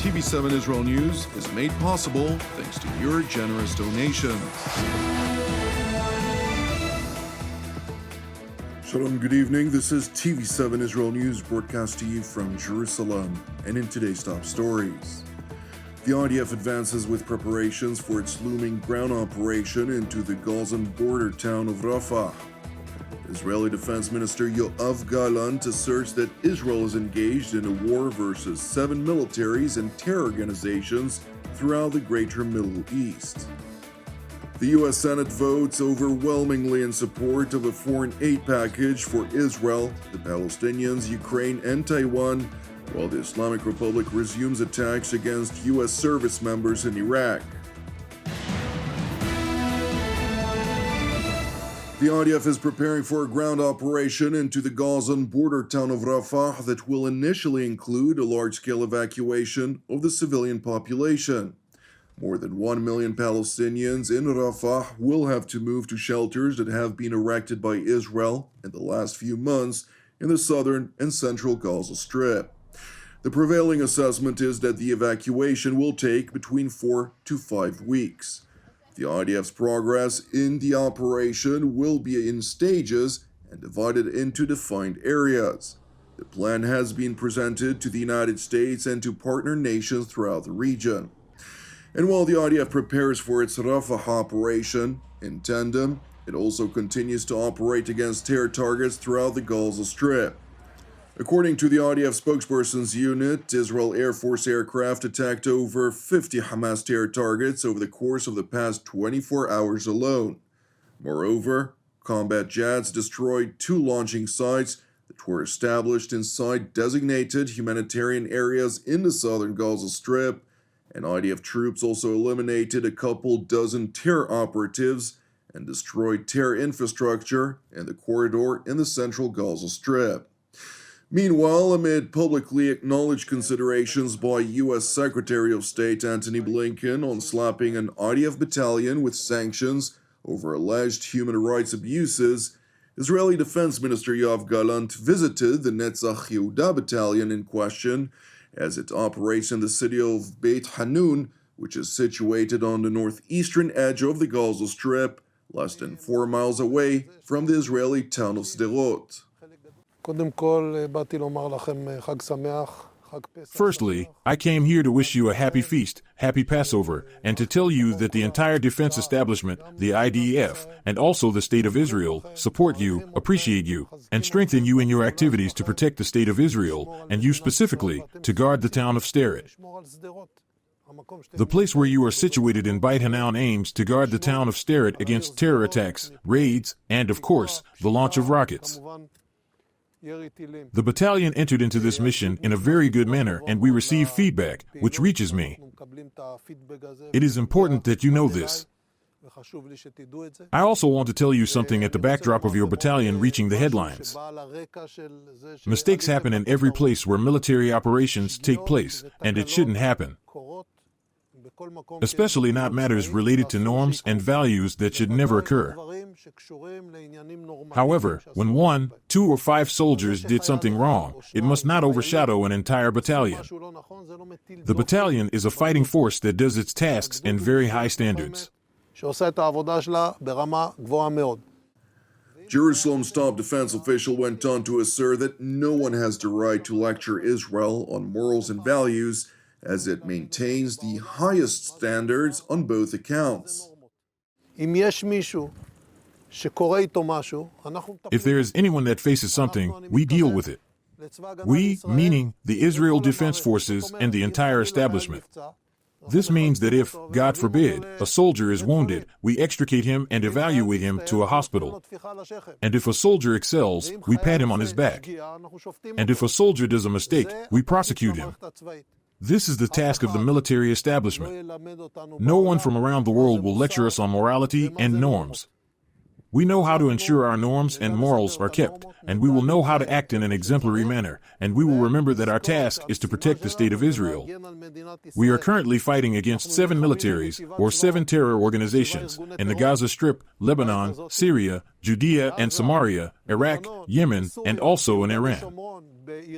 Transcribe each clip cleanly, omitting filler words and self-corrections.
TV7 Israel News is made possible thanks to your generous donations. Shalom, good evening. This is TV7 Israel News broadcast to you from Jerusalem. And in today's top stories, the IDF advances with preparations for its looming ground operation into the Gazan border town of Rafah. Israeli Defense Minister Yoav Gallant asserts that Israel is engaged in a war versus 7 militaries and terror organizations throughout the greater Middle East. The U.S. Senate votes overwhelmingly in support of a foreign aid package for Israel, the Palestinians, Ukraine, and Taiwan, while the Islamic Republic resumes attacks against U.S. service members in Iraq. The IDF is preparing for a ground operation into the Gazan border town of Rafah that will initially include a large-scale evacuation of the civilian population. More than 1 million Palestinians in Rafah will have to move to shelters that have been erected by Israel in the last few months in the southern and central Gaza Strip. The prevailing assessment is that the evacuation will take between 4 to 5 weeks. The IDF's progress in the operation will be in stages and divided into defined areas. The plan has been presented to the United States and to partner nations throughout the region. And while the IDF prepares for its Rafah operation, in tandem, it also continues to operate against terror targets throughout the Gaza Strip. According to the IDF spokesperson's unit, Israel Air Force aircraft attacked over 50 Hamas terror targets over the course of the past 24 hours alone. Moreover, combat jets destroyed 2 launching sites that were established inside designated humanitarian areas in the southern Gaza Strip, and IDF troops also eliminated a couple dozen terror operatives and destroyed terror infrastructure in the corridor in the central Gaza Strip. Meanwhile, amid publicly acknowledged considerations by U.S. Secretary of State Antony Blinken on slapping an IDF battalion with sanctions over alleged human rights abuses, Israeli Defense Minister Yoav Gallant visited the Netzach Yehuda battalion in question as it operates in the city of Beit Hanun, which is situated on the northeastern edge of the Gaza Strip, less than 4 miles away from the Israeli town of Sderot. Firstly, I came here to wish you a happy feast, happy Passover, and to tell you that the entire defense establishment, the IDF, and also the State of Israel, support you, appreciate you, and strengthen you in your activities to protect the State of Israel, and you specifically, to guard the town of Sderot. The place where you are situated in Beit Hanun aims to guard the town of Sderot against terror attacks, raids, and, of course, the launch of rockets. The battalion entered into this mission in a very good manner, and we receive feedback, which reaches me. It is important that you know this. I also want to tell you something at the backdrop of your battalion reaching the headlines. Mistakes happen in every place where military operations take place, and it shouldn't happen. Especially not matters related to norms and values that should never occur. However, when 1, 2, or 5 soldiers did something wrong, it must not overshadow an entire battalion. The battalion is a fighting force that does its tasks in very high standards. Jerusalem's top defense official went on to assert that no one has the right to lecture Israel on morals and values, as it maintains the highest standards on both accounts. If there is anyone that faces something, we deal with it. We, meaning the Israel Defense Forces and the entire establishment. This means that if, God forbid, a soldier is wounded, we extricate him and evaluate him to a hospital. And if a soldier excels, we pat him on his back. And if a soldier does a mistake, we prosecute him. This is the task of the military establishment. No one from around the world will lecture us on morality and norms. We know how to ensure our norms and morals are kept, and we will know how to act in an exemplary manner, and we will remember that our task is to protect the State of Israel. We are currently fighting against 7 militaries, or 7 terror organizations, in the Gaza Strip, Lebanon, Syria, Judea and Samaria, Iraq, Yemen, and also in Iran.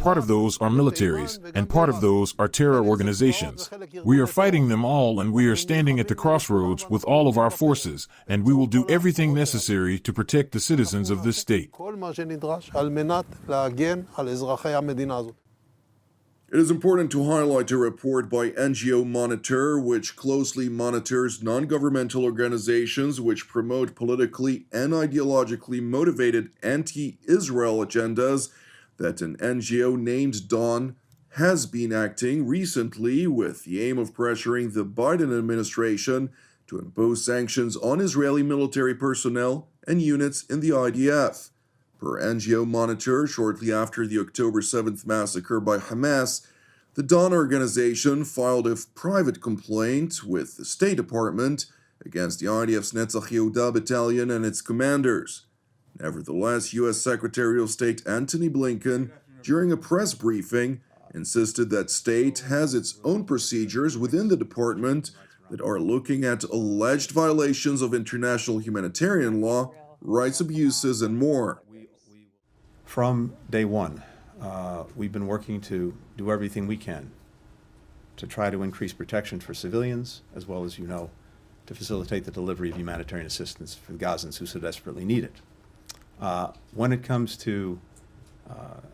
Part of those are militaries, and part of those are terror organizations. We are fighting them all, and we are standing at the crossroads with all of our forces, and we will do everything necessary to protect the citizens of this state. It is important to highlight a report by NGO Monitor, which closely monitors non-governmental organizations which promote politically and ideologically motivated anti-Israel agendas, that an NGO named Dawn has been acting recently with the aim of pressuring the Biden administration to impose sanctions on Israeli military personnel and units in the IDF. Per NGO Monitor, shortly after the October 7th massacre by Hamas, the Dawn organization filed a private complaint with the State Department against the IDF's Netzach Yehuda battalion and its commanders. Nevertheless, U.S. Secretary of State Antony Blinken, during a press briefing, insisted that state has its own procedures within the department that are looking at alleged violations of international humanitarian law, rights abuses, and more. From day one, we've been working to do everything we can to try to increase protection for civilians, as well as, to facilitate the delivery of humanitarian assistance for the Gazans who so desperately need it. When it comes to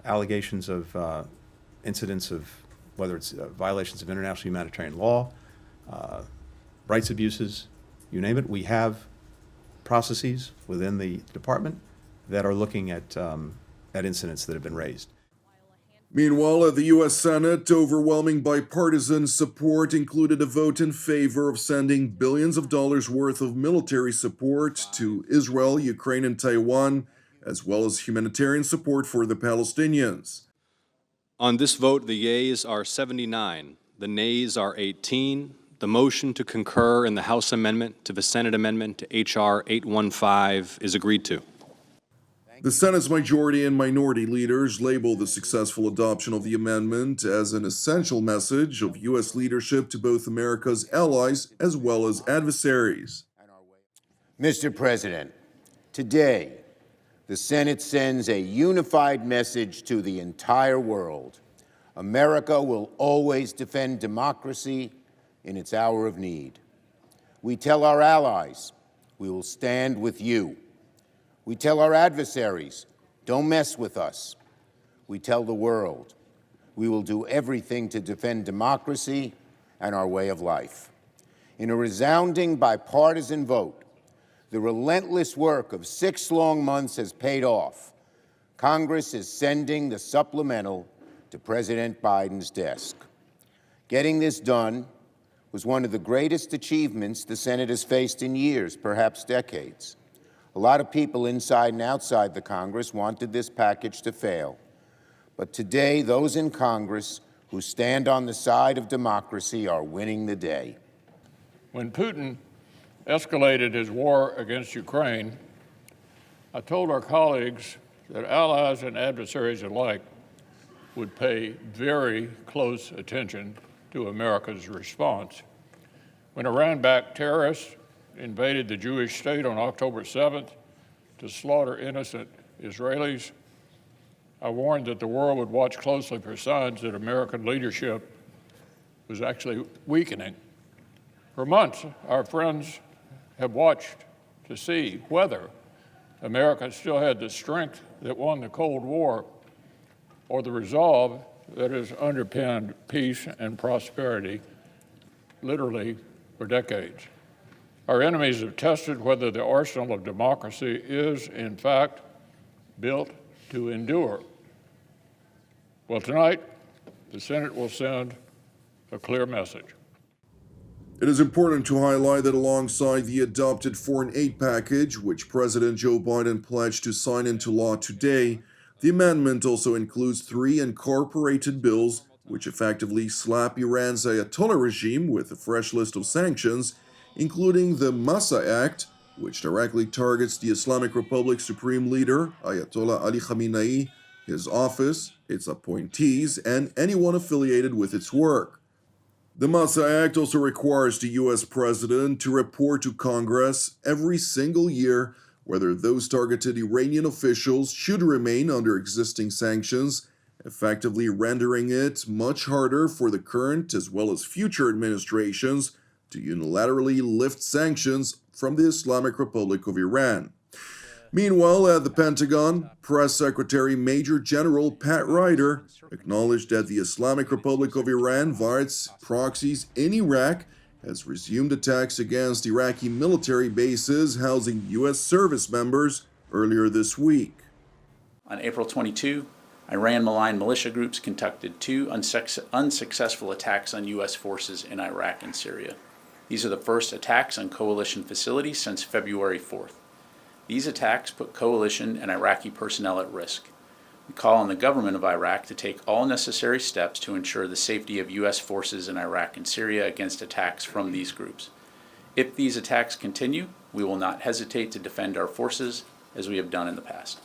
allegations of incidents of whether it's violations of international humanitarian law, rights abuses, you name it, we have processes within the department that are looking at incidents that have been raised. Meanwhile, at the U.S. Senate, overwhelming bipartisan support included a vote in favor of sending billions of dollars worth of military support to Israel, Ukraine, and Taiwan, as well as humanitarian support for the Palestinians. On this vote, the yeas are 79, the nays are 18. The motion to concur in the House amendment to the Senate amendment to H.R. 815 is agreed to. The Senate's majority and minority leaders label the successful adoption of the amendment as an essential message of U.S. leadership to both America's allies as well as adversaries. Mr. President, today, the Senate sends a unified message to the entire world. America will always defend democracy in its hour of need. We tell our allies, we will stand with you. We tell our adversaries, don't mess with us. We tell the world, we will do everything to defend democracy and our way of life. In a resounding bipartisan vote, the relentless work of 6 long months has paid off. Congress is sending the supplemental to President Biden's desk. Getting this done was one of the greatest achievements the Senate has faced in years, perhaps decades. A lot of people inside and outside the Congress wanted this package to fail. But today, those in Congress who stand on the side of democracy are winning the day. When Putin escalated his war against Ukraine, I told our colleagues that allies and adversaries alike would pay very close attention to America's response. When Iran-backed terrorists invaded the Jewish state on October 7th to slaughter innocent Israelis, I warned that the world would watch closely for signs that American leadership was actually weakening. For months, our friends have watched to see whether America still had the strength that won the Cold War or the resolve that has underpinned peace and prosperity literally for decades. Our enemies have tested whether the arsenal of democracy is, in fact, built to endure. Well, tonight, the Senate will send a clear message. It is important to highlight that alongside the adopted foreign aid package, which President Joe Biden pledged to sign into law today, the amendment also includes 3 incorporated bills which effectively slap Iran's Ayatollah regime with a fresh list of sanctions, including the Massa Act, which directly targets the Islamic Republic Supreme Leader, Ayatollah Ali Khamenei, his office, its appointees, and anyone affiliated with its work. The Massa Act also requires the U.S. President to report to Congress every single year whether those targeted Iranian officials should remain under existing sanctions, effectively rendering it much harder for the current as well as future administrations to unilaterally lift sanctions from the Islamic Republic of Iran. Meanwhile, at the Pentagon, Press Secretary Major General Pat Ryder acknowledged that the Islamic Republic of Iran, via its proxies in Iraq, has resumed attacks against Iraqi military bases housing U.S. service members earlier this week. On April 22, Iran-maligned militia groups conducted two unsuccessful attacks on U.S. forces in Iraq and Syria. These are the first attacks on coalition facilities since February 4th. These attacks put coalition and Iraqi personnel at risk. We call on the government of Iraq to take all necessary steps to ensure the safety of U.S. forces in Iraq and Syria against attacks from these groups. If these attacks continue, we will not hesitate to defend our forces as we have done in the past.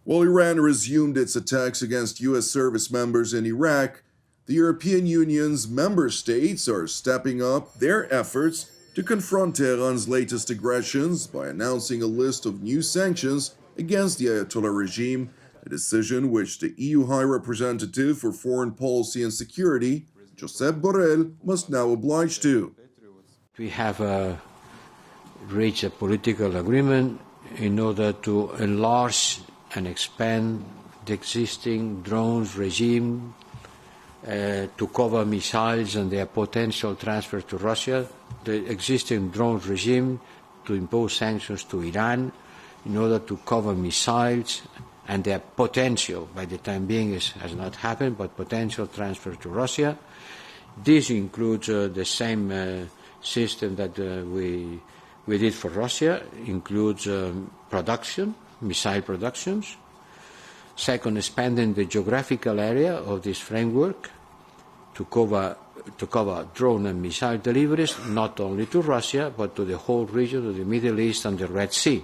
While Iran resumed its attacks against U.S. service members in Iraq, the European Union's member states are stepping up their efforts to confront Tehran's latest aggressions by announcing a list of new sanctions against the Ayatollah regime, a decision which the EU High Representative for Foreign Policy and Security, Josep Borrell, must now oblige to. We have reached a political agreement in order to enlarge and expand the existing drones regime to cover missiles and their potential transfer to Russia, the existing drones regime to impose sanctions to Iran in order to cover missiles and their potential, by the time being has not happened, but potential transfer to Russia. This includes the same system that we did for Russia, includes production, missile productions. Second, expanding the geographical area of this framework to cover drone and missile deliveries, not only to Russia, but to the whole region of the Middle East and the Red Sea.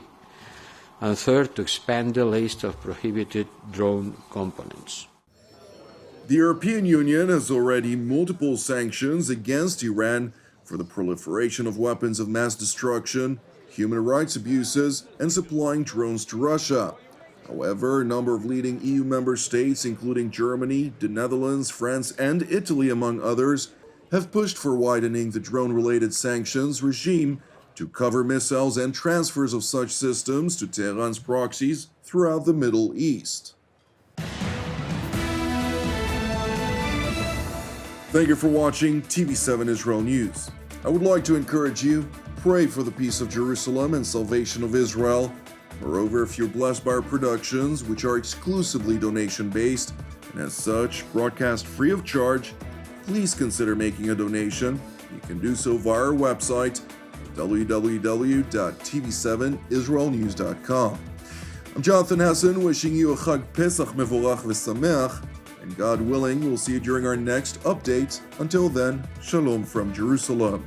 And third, to expand the list of prohibited drone components. The European Union has already multiple sanctions against Iran for the proliferation of weapons of mass destruction, human rights abuses, and supplying drones to Russia. However, a number of leading EU member states, including Germany, the Netherlands, France, and Italy, among others, have pushed for widening the drone-related sanctions regime to cover missiles and transfers of such systems to Tehran's proxies throughout the Middle East. Thank you for watching TV7 Israel News. I would like to encourage you, pray for the peace of Jerusalem and salvation of Israel. Moreover, if you're blessed by our productions, which are exclusively donation-based, and as such, broadcast free of charge, please consider making a donation. You can do so via our website, www.tv7israelnews.com. I'm Jonathan Hassan, wishing you a Chag Pesach Mevorach V'Sameach, and God willing, we'll see you during our next update. Until then, Shalom from Jerusalem.